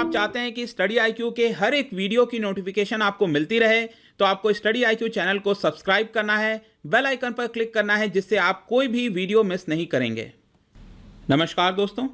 आप चाहते हैं कि स्टडी आईक्यू के हर एक वीडियो की नोटिफिकेशन आपको मिलती रहे तो आपको स्टडी आईक्यू चैनल को सब्सक्राइब करना है, बेल आइकन पर क्लिक करना है, जिससे आप कोई भी वीडियो मिस नहीं करेंगे। नमस्कार दोस्तों,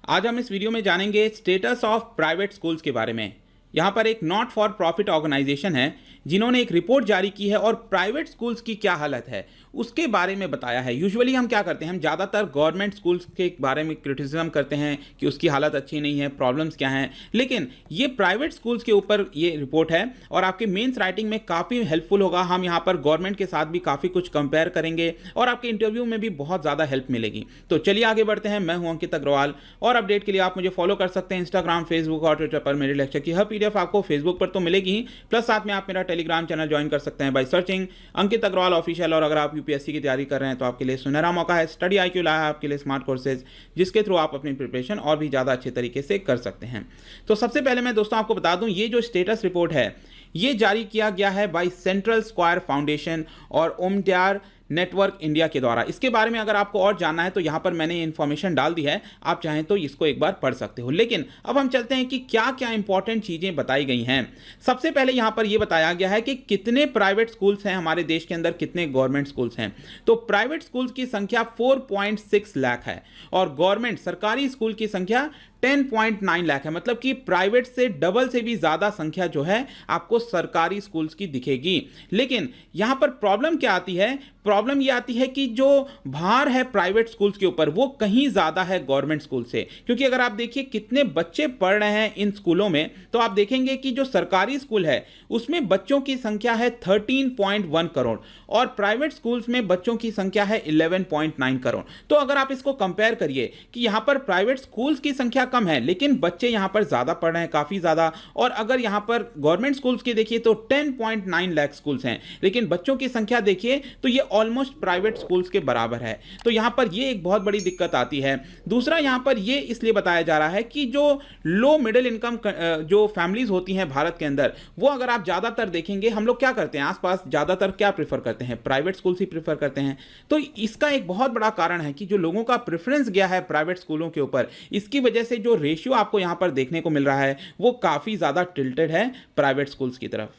आज हम इस वीडियो में जानेंगे स्टेटस ऑफ प्राइवेट स्कूल्स के बारे में। यहाँ पर एक नॉट फॉर प्रॉफिट ऑर्गेनाइजेशन है जिन्होंने एक रिपोर्ट जारी की है और प्राइवेट स्कूल्स की क्या हालत है उसके बारे में बताया है। यूजुअली हम क्या करते हैं, हम ज़्यादातर गवर्नमेंट स्कूल्स के बारे में क्रिटिसिज्म करते हैं कि उसकी हालत अच्छी नहीं है, प्रॉब्लम्स क्या हैं, लेकिन ये प्राइवेट स्कूल्स के ऊपर ये रिपोर्ट है और आपके मेंस राइटिंग में काफ़ी हेल्पफुल होगा। हम यहाँ पर गवर्नमेंट के साथ भी काफ़ी कुछ कंपेयर करेंगे और आपके इंटरव्यू में भी बहुत ज़्यादा हेल्प मिलेगी। तो चलिए आगे बढ़ते हैं। मैं हूँ अंकित अग्रवाल और अपडेट के लिए आप मुझे फॉलो कर सकते हैं इंस्टाग्राम, फेसबुक और ट्विटर पर। मेरे लेक्चर की हर पीडीएफ आपको फेसबुक पर तो मिलेगी ही, प्लस साथ में आप मेरा टेलीग्राम चैनल ज्वाइन कर सकते हैं by searching Ankit Agarwal official. और अगर आप यूपीएससी की तैयारी कर रहे हैं तो आपके लिए सुनहरा मौका है। स्टडी आईक्यू लाया है आपके लिए स्मार्ट कोर्सेज, जिसके थ्रू आप अपनी प्रिपरेशन और भी ज़्यादा अच्छे तरीके से कर सकते हैं। तो सबसे पहले मैं दोस्तों आपको बता दूं, ये जो स्टेटस रिपोर्ट है ये जारी किया गया है बाय सेंट्रल स्क्वायर फाउंडेशन और ओमट्यार नेटवर्क इंडिया के द्वारा। इसके बारे में अगर आपको और जानना है तो यहाँ पर मैंने इन्फॉर्मेशन डाल दी है, आप चाहें तो इसको एक बार पढ़ सकते हो। लेकिन अब हम चलते हैं कि क्या क्या इंपॉर्टेंट चीज़ें बताई गई हैं। सबसे पहले यहाँ पर यह बताया गया है कि कितने प्राइवेट स्कूल्स हैं हमारे देश के अंदर, कितने गवर्नमेंट स्कूल्स हैं। तो प्राइवेट स्कूल्स की संख्या 4.6 लाख है और गवर्नमेंट सरकारी स्कूल की संख्या 10.9 लाख है। मतलब कि प्राइवेट से डबल से भी ज़्यादा संख्या जो है आपको सरकारी स्कूल्स की दिखेगी। लेकिन यहाँ पर प्रॉब्लम क्या आती है, प्रॉब्लम ये आती है कि जो भार है प्राइवेट स्कूल्स के ऊपर वो कहीं ज़्यादा है गवर्नमेंट स्कूल से। क्योंकि अगर आप देखिए कितने बच्चे पढ़ रहे हैं इन स्कूलों में, तो आप देखेंगे कि जो सरकारी स्कूल है उसमें बच्चों की संख्या है 13.1 करोड़ और प्राइवेट स्कूल्स में बच्चों की संख्या है 11.9 करोड़। तो अगर आप इसको कंपेयर करिए कि यहाँ पर प्राइवेट स्कूल्स की संख्या कम है लेकिन बच्चे यहाँ पर ज़्यादा पढ़ रहे हैं, काफ़ी ज़्यादा। और अगर यहाँ पर गवर्नमेंट स्कूल्स की देखिए तो 10.9 लाख स्कूल्स हैं, लेकिन बच्चों की संख्या देखिए तो ये ऑलमोस्ट प्राइवेट स्कूल्स के बराबर है। तो यहाँ पर ये एक बहुत बड़ी दिक्कत आती है। दूसरा यहाँ पर ये इसलिए बताया जा रहा है कि जो लो मिडिल इनकम जो फैमिलीज होती हैं भारत के अंदर, वो अगर आप ज़्यादातर देखेंगे, हम लोग क्या करते हैं आसपास ज़्यादातर क्या प्रेफर करते हैं, प्राइवेट स्कूल्स ही प्रेफर करते हैं। तो इसका एक बहुत बड़ा कारण है कि जो लोगों का प्रेफरेंस गया है प्राइवेट स्कूलों के ऊपर, इसकी वजह से जो रेशियो आपको यहाँ पर देखने को मिल रहा है वो काफ़ी ज़्यादा टिल्टेड है प्राइवेट स्कूल्स की तरफ।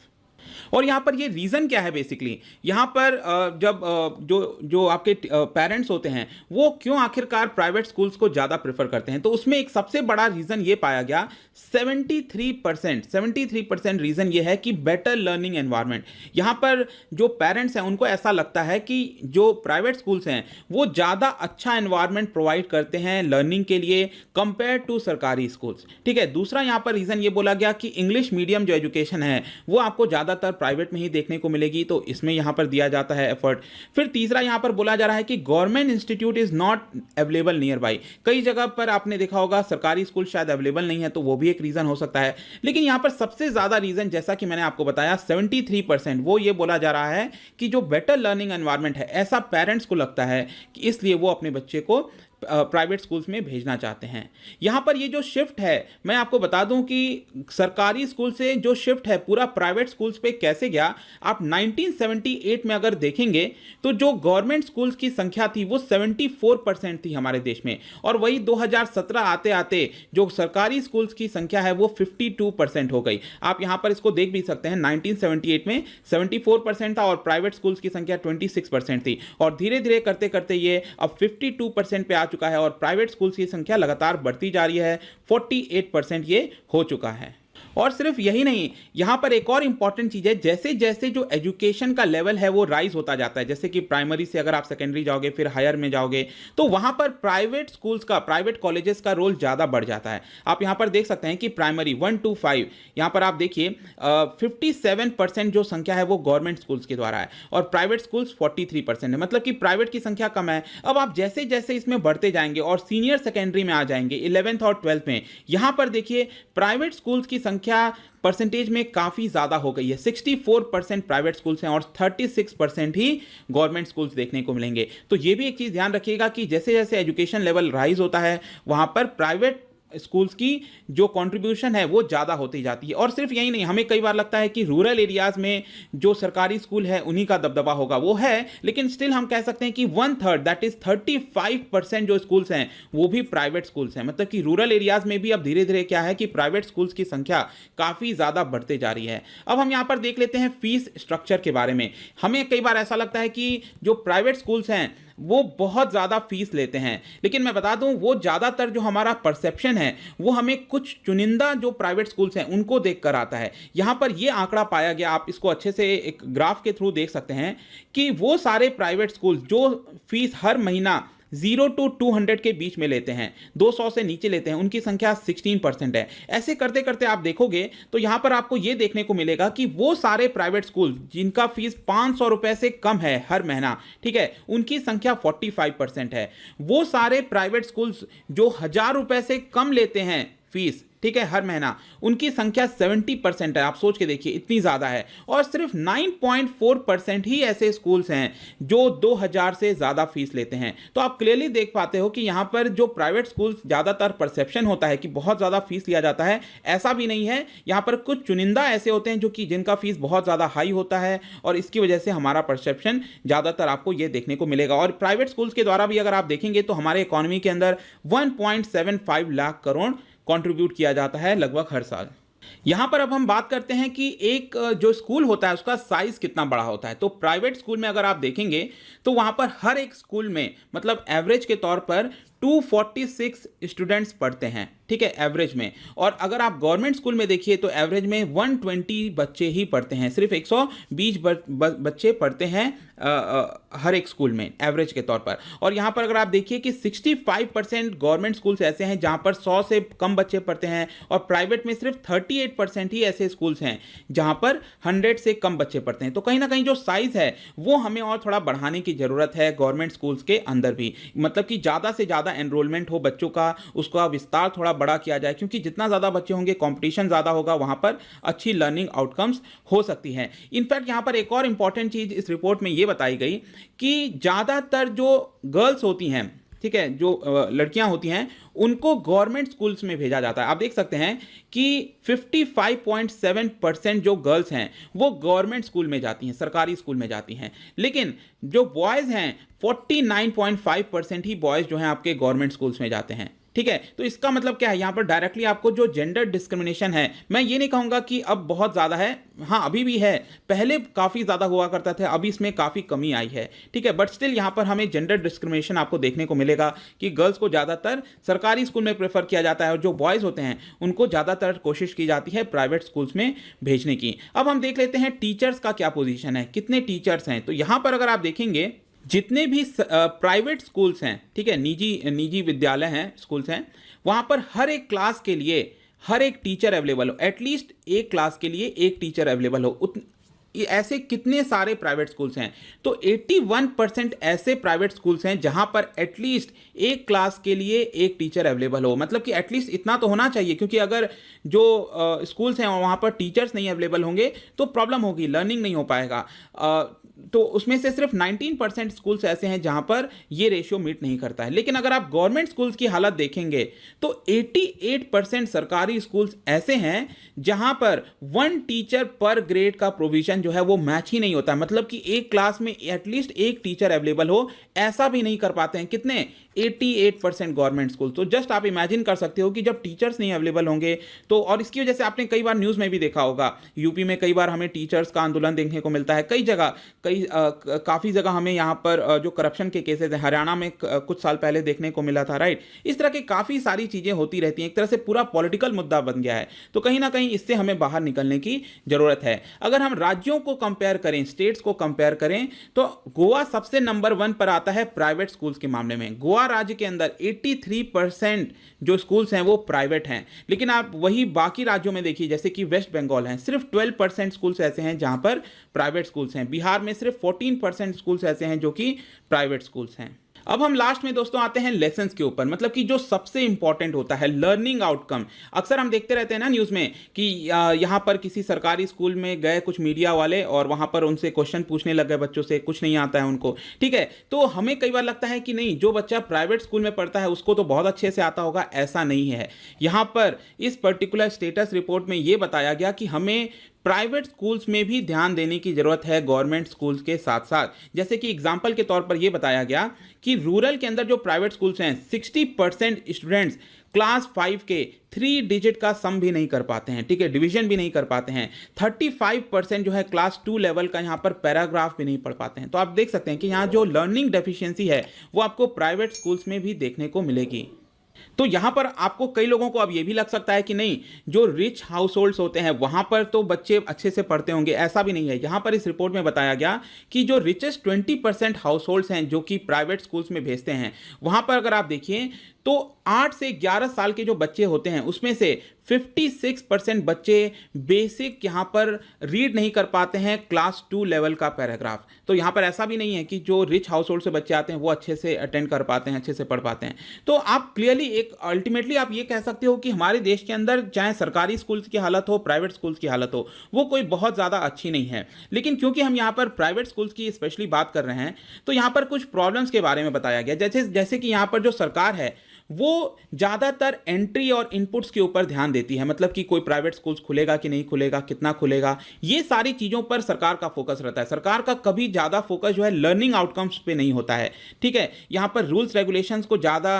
और यहाँ पर ये रीज़न क्या है, बेसिकली यहाँ पर जब जो जो आपके पेरेंट्स होते हैं वो क्यों आखिरकार प्राइवेट स्कूल्स को ज़्यादा प्रेफर करते हैं, तो उसमें एक सबसे बड़ा रीज़न ये पाया गया, 73% रीज़न ये है कि बेटर लर्निंग एनवायरनमेंट। यहाँ पर जो पेरेंट्स हैं उनको ऐसा लगता है कि जो प्राइवेट स्कूल्स हैं वो ज़्यादा अच्छा एनवायरनमेंट प्रोवाइड करते हैं लर्निंग के लिए कंपेयर टू सरकारी स्कूल्स। ठीक है। दूसरा यहाँ पर रीज़न ये बोला गया कि इंग्लिश मीडियम जो एजुकेशन है वो आपको ज़्यादातर प्राइवेट में ही देखने को मिलेगी, तो इसमें यहाँ पर दिया जाता है एफर्ट। फिर तीसरा यहाँ पर बोला जा रहा है कि government institute is not available near by. कई जगह पर आपने देखा होगा सरकारी स्कूल शायद अवेलेबल नहीं है, तो वो भी एक रीज़न हो सकता है। लेकिन यहाँ पर सबसे ज़्यादा रीज़न, जैसा कि मैंने आपको बताया 73%, वो ये बोला जा रहा है कि जो बेटर लर्निंग एनवायरनमेंट है, ऐसा पेरेंट्स को लगता है कि इसलिए वो अपने बच्चे को प्राइवेट स्कूल्स में भेजना चाहते हैं। यहाँ पर ये जो शिफ्ट है, मैं आपको बता दूं कि सरकारी स्कूल से जो शिफ्ट है पूरा प्राइवेट स्कूल्स पे कैसे गया। आप 1978 में अगर देखेंगे तो जो गवर्नमेंट स्कूल्स की संख्या थी वो 74% थी हमारे देश में, और वही 2017 आते आते जो सरकारी स्कूल्स की संख्या है वो 52% हो गई। आप यहाँ पर इसको देख भी सकते हैं, 1978 में 74% था और प्राइवेट स्कूल्स की संख्या 26% थी, और धीरे धीरे करते करते ये अब 52% पे आ चुका है और प्राइवेट स्कूल्स की संख्या लगातार बढ़ती जा रही है, 48% ये हो चुका है। और सिर्फ यही नहीं, यहाँ पर एक और इंपॉर्टेंट चीज़ है, जैसे जैसे जो एजुकेशन का लेवल है वो राइज होता जाता है, जैसे कि प्राइमरी से अगर आप सेकेंडरी जाओगे फिर हायर में जाओगे, तो वहाँ पर प्राइवेट स्कूल्स का, प्राइवेट कॉलेजेस का रोल ज़्यादा बढ़ जाता है। आप यहाँ पर देख सकते हैं कि प्राइमरी 1 to 5, यहाँ पर आप देखिए 57% जो संख्या है वो गवर्नमेंट स्कूल्स के द्वारा है और प्राइवेट स्कूल्स 43% है। मतलब कि प्राइवेट की संख्या कम है। अब आप जैसे जैसे इसमें बढ़ते जाएंगे और सीनियर सेकेंडरी में आ जाएंगे 11th और 12th में, यहाँ पर देखिए प्राइवेट स्कूल्स की संख्या परसेंटेज में काफ़ी ज़्यादा हो गई है। 64% प्राइवेट स्कूल्स हैं और 36% ही गवर्नमेंट स्कूल्स देखने को मिलेंगे। तो ये भी एक चीज़ ध्यान रखिएगा कि जैसे जैसे एजुकेशन लेवल राइज होता है वहाँ पर प्राइवेट स्कूल्स की जो कंट्रीब्यूशन है वो ज़्यादा होती जाती है। और सिर्फ यही नहीं, हमें कई बार लगता है कि रूरल एरियाज़ में जो सरकारी स्कूल है उन्हीं का दबदबा होगा, वो है, लेकिन स्टिल हम कह सकते हैं कि 1/3 दैट इज 35% जो स्कूल्स हैं वो भी प्राइवेट स्कूल्स हैं। मतलब कि रूरल एरियाज़ में भी अब धीरे धीरे क्या है कि प्राइवेट स्कूल्स की संख्या काफ़ी ज़्यादा बढ़ते जा रही है। अब हम यहाँ पर देख लेते हैं फीस स्ट्रक्चर के बारे में। हमें कई बार ऐसा लगता है कि जो प्राइवेट स्कूल्स हैं वो बहुत ज़्यादा फीस लेते हैं, लेकिन मैं बता दूं वो ज़्यादातर जो हमारा परसेप्शन है वो हमें कुछ चुनिंदा जो प्राइवेट स्कूल्स हैं उनको देखकर आता है। यहाँ पर ये आंकड़ा पाया गया, आप इसको अच्छे से एक ग्राफ के थ्रू देख सकते हैं कि वो सारे प्राइवेट स्कूल्स जो फीस हर महीना 0 to 200 के बीच में लेते हैं, 200 से नीचे लेते हैं, उनकी संख्या 16% है। ऐसे करते करते आप देखोगे तो यहां पर आपको यह देखने को मिलेगा कि वो सारे प्राइवेट स्कूल जिनका फीस 500 रुपए से कम है हर महीना, ठीक है, उनकी संख्या 45% है। वो सारे प्राइवेट स्कूल्स जो 1000 रुपए से कम लेते हैं फीस, ठीक है, हर महीना, उनकी संख्या 70% है। आप सोच के देखिए, इतनी ज़्यादा है। और सिर्फ 9.4% ही ऐसे स्कूल्स हैं जो 2000 से ज़्यादा फीस लेते हैं। तो आप क्लियरली देख पाते हो कि यहाँ पर जो प्राइवेट स्कूल्स ज़्यादातर परसेप्शन होता है कि बहुत ज़्यादा फीस लिया जाता है, ऐसा भी नहीं है। यहाँ पर कुछ चुनिंदा ऐसे होते हैं जो कि जिनका फीस बहुत ज़्यादा हाई होता है और इसकी वजह से हमारा परसेप्शन ज़्यादातर आपको ये देखने को मिलेगा। और प्राइवेट स्कूल्स के द्वारा भी अगर आप देखेंगे तो हमारे इकोनॉमी के अंदर 1.75 लाख करोड़ कंट्रीब्यूट किया जाता है लगभग हर साल। यहां पर अब हम बात करते हैं कि एक जो स्कूल होता है उसका साइज कितना बड़ा होता है। तो प्राइवेट स्कूल में अगर आप देखेंगे तो वहां पर हर एक स्कूल में मतलब एवरेज के तौर पर 246 स्टूडेंट्स पढ़ते हैं, ठीक है, एवरेज में। और अगर आप गवर्नमेंट स्कूल में देखिए तो एवरेज में 120 बच्चे ही पढ़ते हैं, सिर्फ 120 बच्चे पढ़ते हैं हर एक स्कूल में एवरेज के तौर पर। और यहाँ पर अगर आप देखिए कि 65% गवर्नमेंट स्कूल्स ऐसे हैं जहाँ पर 100 से कम बच्चे पढ़ते हैं और प्राइवेट में सिर्फ 38% ही ऐसे स्कूल्स हैं जहाँ पर 100 से कम बच्चे पढ़ते हैं। तो कहीं ना कहीं जो साइज़ है वो हमें और थोड़ा बढ़ाने की ज़रूरत है गवर्नमेंट स्कूल्स के अंदर भी। मतलब कि ज़्यादा से ज़्यादा एनरोलमेंट हो बच्चों का, उसका विस्तार थोड़ा बड़ा किया जाए, क्योंकि जितना ज़्यादा बच्चे होंगे कंपटीशन ज़्यादा होगा, वहाँ पर अच्छी लर्निंग आउटकम्स हो सकती हैं। इनफैक्ट यहाँ पर एक और इंपॉर्टेंट चीज़ इस रिपोर्ट में ये बताई गई कि ज़्यादातर जो गर्ल्स होती हैं, ठीक है, जो लड़कियां होती हैं, उनको गवर्नमेंट स्कूल्स में भेजा जाता है। आप देख सकते हैं कि 55.7% जो गर्ल्स हैं वो गवर्नमेंट स्कूल में जाती हैं, सरकारी स्कूल में जाती हैं। लेकिन जो बॉयज़ हैं 49.5% ही बॉयज़ जो हैं आपके गवर्नमेंट स्कूल्स में जाते हैं, ठीक है। तो इसका मतलब क्या है, यहाँ पर डायरेक्टली आपको जो जेंडर डिस्क्रिमिनेशन है, मैं ये नहीं कहूँगा कि अब बहुत ज़्यादा है, हाँ अभी भी है, पहले काफ़ी ज़्यादा हुआ करता था, अभी इसमें काफ़ी कमी आई है, ठीक है। बट स्टिल यहाँ पर हमें जेंडर डिस्क्रिमिनेशन आपको देखने को मिलेगा कि गर्ल्स को ज़्यादातर सरकारी स्कूल में प्रेफर किया जाता है और जो बॉयज़ होते हैं उनको ज़्यादातर कोशिश की जाती है प्राइवेट स्कूल्स में भेजने की। अब हम देख लेते हैं टीचर्स का क्या पोजीशन है, कितने टीचर्स हैं। तो यहाँ पर अगर आप देखेंगे जितने भी प्राइवेट स्कूल्स हैं, ठीक है, निजी विद्यालय हैं, स्कूल्स हैं, वहाँ पर हर एक क्लास के लिए हर एक टीचर अवेलेबल हो, एटलीस्ट एक क्लास के लिए एक टीचर अवेलेबल हो। ऐसे कितने सारे प्राइवेट स्कूल्स हैं, तो 81% ऐसे प्राइवेट स्कूल्स हैं जहां पर एटलीस्ट एक क्लास के लिए एक टीचर अवेलेबल हो। मतलब कि एटलीस्ट इतना तो होना चाहिए, क्योंकि अगर जो स्कूल्स हैं वहां पर टीचर्स नहीं अवेलेबल होंगे तो प्रॉब्लम होगी, लर्निंग नहीं हो पाएगा। तो उसमें से सिर्फ 19% स्कूल्स ऐसे हैं जहां पर ये रेशियो मीट नहीं करता है। लेकिन अगर आप गवर्नमेंट स्कूल्स की हालत देखेंगे तो 88% सरकारी स्कूल्स ऐसे हैं जहां पर 1 टीचर पर ग्रेड का प्रोविजन जो है वो मैच ही नहीं होता। मतलब कि एक क्लास में एटलीस्ट एक टीचर अवेलेबल हो, ऐसा भी नहीं कर पाते हैं। कितने? 88% गवर्नमेंट स्कूल। तो जस्ट आप इमेजिन कर सकते हो कि जब टीचर्स नहीं अवेलेबल होंगे तो, और इसकी वजह से आपने कई बार न्यूज़ में भी देखा होगा, यूपी में कई बार हमें टीचर्स का आंदोलन देखने को मिलता है, कई जगह काफ़ी जगह हमें यहाँ पर जो करप्शन के केसेस हैं, हरियाणा में कुछ साल पहले देखने को मिला था, राइट। इस तरह की काफ़ी सारी चीज़ें होती रहती हैं, एक तरह से पूरा पॉलिटिकल मुद्दा बन गया है। तो कहीं ना कहीं इससे हमें बाहर निकलने की ज़रूरत है। अगर हम राज्यों को कंपेयर करें, स्टेट्स को कंपेयर करें, तो गोवा सबसे नंबर 1 पर आता है प्राइवेट स्कूल्स के मामले में। गोवा राज्य के अंदर 83% जो स्कूल्स हैं वो प्राइवेट हैं। लेकिन आप वही बाकी राज्यों में देखिए, जैसे कि वेस्ट बंगाल हैं, सिर्फ 12% स्कूल्स ऐसे हैं जहां पर प्राइवेट स्कूल्स हैं। बिहार में सिर्फ 14% स्कूल्स ऐसे हैं जो कि प्राइवेट स्कूल्स हैं। अब हम लास्ट में दोस्तों आते हैं लेसन्स के ऊपर, मतलब कि जो सबसे इंपॉर्टेंट होता है लर्निंग आउटकम। अक्सर हम देखते रहते हैं ना न्यूज़ में कि यहाँ पर किसी सरकारी स्कूल में गए कुछ मीडिया वाले और वहाँ पर उनसे क्वेश्चन पूछने लग गए बच्चों से, कुछ नहीं आता है उनको, ठीक है। तो हमें कई बार लगता है कि नहीं, जो बच्चा प्राइवेट स्कूल में पढ़ता है उसको तो बहुत अच्छे से आता होगा, ऐसा नहीं है। यहाँ पर इस पर्टिकुलर स्टेटस रिपोर्ट में ये बताया गया कि हमें प्राइवेट स्कूल्स में भी ध्यान देने की ज़रूरत है गवर्नमेंट स्कूल्स के साथ साथ। जैसे कि एग्जाम्पल के तौर पर यह बताया गया कि रूरल के अंदर जो प्राइवेट स्कूल्स हैं 60% स्टूडेंट्स क्लास 5 के 3 डिजिट का सम भी नहीं कर पाते हैं, ठीक है, डिवीजन भी नहीं कर पाते हैं। 35% जो है क्लास 2 लेवल का यहाँ पर पैराग्राफ भी नहीं पढ़ पाते हैं। तो आप देख सकते हैं कि यहाँ जो लर्निंग डेफिशिएंसी है वो आपको प्राइवेट स्कूल्स में भी देखने को मिलेगी। तो यहां पर आपको कई लोगों को अब यह भी लग सकता है कि नहीं, जो रिच हाउस होल्ड्स होते हैं वहां पर तो बच्चे अच्छे से पढ़ते होंगे, ऐसा भी नहीं है। यहां पर इस रिपोर्ट में बताया गया कि जो रिचेस्ट 20% हाउस होल्ड्स हैं जो कि प्राइवेट स्कूल्स में भेजते हैं, वहां पर अगर आप देखिए तो 8 से 11 साल के जो बच्चे होते हैं उसमें से 56% बच्चे बेसिक यहाँ पर रीड नहीं कर पाते हैं क्लास 2 लेवल का पैराग्राफ। तो यहाँ पर ऐसा भी नहीं है कि जो रिच हाउस होल्ड से बच्चे आते हैं वो अच्छे से अटेंड कर पाते हैं, अच्छे से पढ़ पाते हैं। तो आप क्लियरली एक अल्टीमेटली आप ये कह सकते हो कि हमारे देश के अंदर चाहे सरकारी स्कूल्स की हालत हो, प्राइवेट स्कूल्स की हालत हो, वो कोई बहुत ज़्यादा अच्छी नहीं है। लेकिन क्योंकि हम यहाँ पर प्राइवेट स्कूल्स की स्पेशली बात कर रहे हैं तो यहाँ पर कुछ प्रॉब्लम्स के बारे में बताया गया। जैसे कि यहाँ पर जो सरकार है वो ज़्यादातर एंट्री और इनपुट्स के ऊपर ध्यान देती है, मतलब कि कोई प्राइवेट स्कूल्स खुलेगा कि नहीं खुलेगा, कितना खुलेगा, ये सारी चीज़ों पर सरकार का फोकस रहता है। सरकार का कभी ज़्यादा फोकस जो है लर्निंग आउटकम्स पे नहीं होता है, ठीक है। यहाँ पर रूल्स रेगुलेशंस को ज़्यादा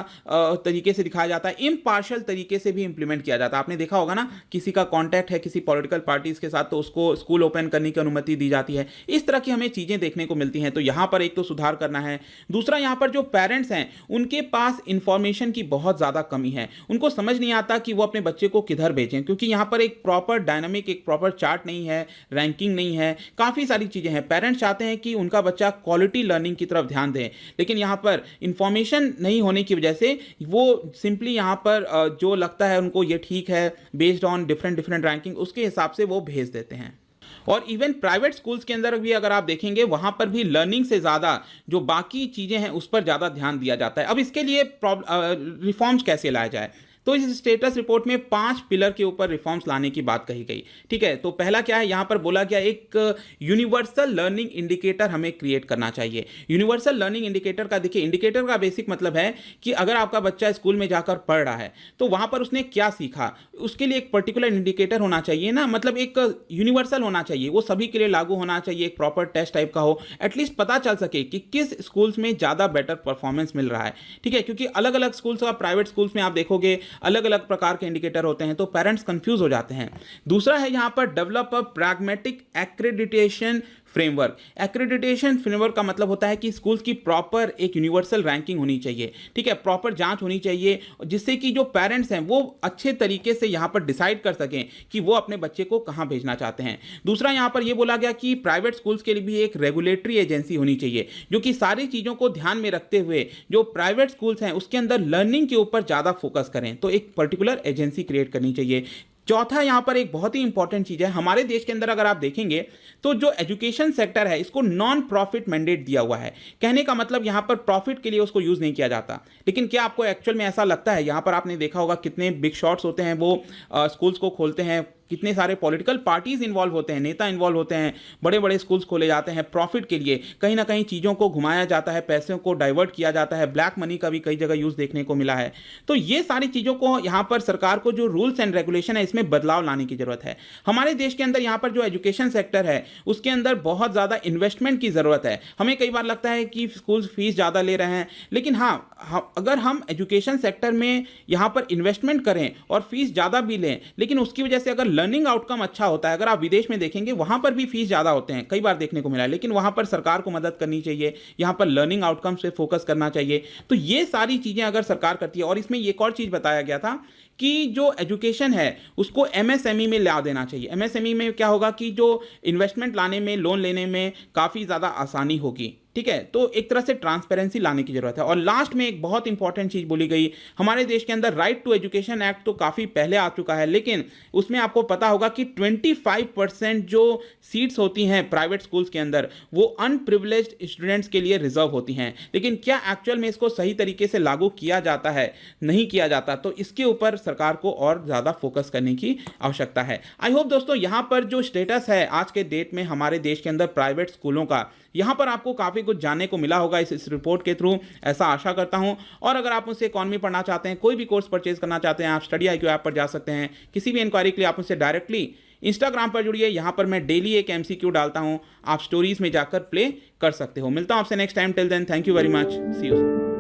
तरीके से दिखाया जाता है, इम्पार्शियल तरीके से भी इंप्लीमेंट किया जाता है। आपने देखा होगा ना, किसी का कॉन्टैक्ट है किसी पॉलिटिकल पार्टीज के साथ तो उसको स्कूल ओपन करने की अनुमति दी जाती है। इस तरह की हमें चीज़ें देखने को मिलती हैं। तो यहाँ पर एक तो सुधार करना है। दूसरा, यहाँ पर जो पेरेंट्स हैं उनके पास इंफॉर्मेशन की बहुत ज़्यादा कमी है, उनको समझ नहीं आता कि वो अपने बच्चे को किधर भेजें, क्योंकि यहाँ पर एक प्रॉपर डायनामिक, एक प्रॉपर चार्ट नहीं है, रैंकिंग नहीं है, काफ़ी सारी चीज़ें हैं। पेरेंट्स चाहते हैं कि उनका बच्चा क्वालिटी लर्निंग की तरफ ध्यान दें, लेकिन यहाँ पर इंफॉर्मेशन नहीं होने की वजह से वो सिंपली यहाँ पर जो लगता है उनको ये ठीक है बेस्ड ऑन डिफरेंट रैंकिंग, उसके हिसाब से वो भेज देते हैं। और इवन प्राइवेट स्कूल्स के अंदर भी अगर आप देखेंगे वहां पर भी लर्निंग से ज़्यादा जो बाकी चीज़ें हैं उस पर ज़्यादा ध्यान दिया जाता है। अब इसके लिए रिफॉर्म्स कैसे लाया जाए, तो इस स्टेटस रिपोर्ट में 5 पिलर के ऊपर रिफॉर्म्स लाने की बात कही गई, ठीक है। तो पहला क्या है, यहाँ पर बोला गया एक यूनिवर्सल लर्निंग इंडिकेटर हमें क्रिएट करना चाहिए। यूनिवर्सल लर्निंग इंडिकेटर का देखिए, इंडिकेटर का बेसिक मतलब है कि अगर आपका बच्चा स्कूल में जाकर पढ़ रहा है तो वहाँ पर उसने क्या सीखा, उसके लिए एक पर्टिकुलर इंडिकेटर होना चाहिए ना, मतलब एक यूनिवर्सल होना चाहिए, वो सभी के लिए लागू होना चाहिए, एक प्रॉपर टेस्ट टाइप का हो, एटलीस्ट पता चल सके कि किस स्कूल्स में ज़्यादा बेटर परफॉर्मेंस मिल रहा है, ठीक है। क्योंकि अलग अलग स्कूल्स और प्राइवेट स्कूल्स में आप देखोगे अलग अलग प्रकार के इंडिकेटर होते हैं, तो पेरेंट्स कंफ्यूज हो जाते हैं। दूसरा है यहां पर develop a pragmatic accreditation framework. Accreditation framework का मतलब होता है कि स्कूल्स की प्रॉपर एक यूनिवर्सल रैंकिंग होनी चाहिए, ठीक है, प्रॉपर जांच होनी चाहिए, जिससे कि जो पेरेंट्स हैं वो अच्छे तरीके से यहां पर डिसाइड कर सकें कि वो अपने बच्चे को कहां भेजना चाहते हैं। दूसरा, यहां पर यह बोला गया कि प्राइवेट स्कूल्स के लिए भी एक रेगुलेटरी एजेंसी होनी चाहिए जो कि सारी चीज़ों को ध्यान में रखते हुए जो प्राइवेट स्कूल्स हैं उसके अंदर लर्निंग के ऊपर ज़्यादा फोकस करें, तो एक पर्टिकुलर एजेंसी क्रिएट करनी चाहिए। चौथा, यहां पर एक बहुत ही इंपॉर्टेंट चीज है, हमारे देश के अंदर अगर आप देखेंगे तो जो एजुकेशन सेक्टर है इसको नॉन प्रॉफिट मैंडेट दिया हुआ है। कहने का मतलब यहां पर प्रॉफिट के लिए उसको यूज नहीं किया जाता, लेकिन क्या आपको एक्चुअल में ऐसा लगता है? यहां पर आपने देखा होगा कितने बिग शॉट्स होते हैं वो स्कूल्स को खोलते हैं, कितने सारे पॉलिटिकल पार्टीज इन्वॉल्व होते हैं, नेता इन्वॉल्व होते हैं, बड़े बड़े स्कूल्स खोले जाते हैं प्रॉफिट के लिए, कहीं ना कहीं चीज़ों को घुमाया जाता है, पैसों को डाइवर्ट किया जाता है, ब्लैक मनी का भी कई जगह यूज़ देखने को मिला है। तो ये सारी चीज़ों को यहाँ पर सरकार को जो रूल्स एंड रेगुलेशन है इसमें बदलाव लाने की ज़रूरत है। हमारे देश के अंदर यहाँ पर जो एजुकेशन सेक्टर है उसके अंदर बहुत ज़्यादा इन्वेस्टमेंट की ज़रूरत है। हमें कई बार लगता है कि स्कूल्स फीस ज़्यादा ले रहे हैं, लेकिन हाँ, अगर हम एजुकेशन सेक्टर में यहाँ पर इन्वेस्टमेंट करें और फीस ज़्यादा भी लें, लेकिन उसकी वजह से अगर लर्निंग आउटकम अच्छा होता है, अगर आप विदेश में देखेंगे वहां पर भी फीस ज्यादा होते हैं, कई बार देखने को मिला है, लेकिन वहां पर सरकार को मदद करनी चाहिए, यहां पर लर्निंग आउटकम्स पे फोकस करना चाहिए। तो ये सारी चीजें अगर सरकार करती है, और इसमें एक और चीज बताया गया था कि जो एजुकेशन है उसको एमएसएमई में ला देना चाहिए। एमएसएमई में क्या होगा कि जो इन्वेस्टमेंट लाने में, लोन लेने में काफ़ी ज़्यादा आसानी होगी। ठीक है, तो एक तरह से ट्रांसपेरेंसी लाने की जरूरत है। और लास्ट में एक बहुत इंपॉर्टेंट चीज बोली गई, हमारे देश के अंदर राइट टू एजुकेशन एक्ट तो काफी पहले आ चुका है, लेकिन उसमें आपको पता होगा कि 25% जो सीट्स होती हैं प्राइवेट स्कूल्स के अंदर वो अनप्रिविलेज्ड स्टूडेंट्स के लिए रिजर्व होती हैं। लेकिन क्या एक्चुअल में इसको सही तरीके से लागू किया जाता है? नहीं किया जाता। तो इसके ऊपर सरकार को और ज्यादा फोकस करने की आवश्यकता है। आई होप दोस्तों यहां पर जो स्टेटस है आज के डेट में हमारे देश के अंदर प्राइवेट स्कूलों का, यहां पर आपको काफी कुछ जानने को मिला होगा इस रिपोर्ट के थ्रू, ऐसा आशा करता हूं। और अगर आप मुझसे इकॉनमी पढ़ना चाहते हैं, कोई भी कोर्स परचेज करना चाहते हैं, आप स्टडी IQ ऐप पर जा सकते हैं। किसी भी इंक्वायरी के लिए आप मुझसे डायरेक्टली इंस्टाग्राम पर जुड़िए, यहां पर मैं डेली एक MCQ डालता हूं, आप स्टोरीज में जाकर प्ले कर सकते हो। मिलता हूं आपसे next time, till then thank you very much, see you soon.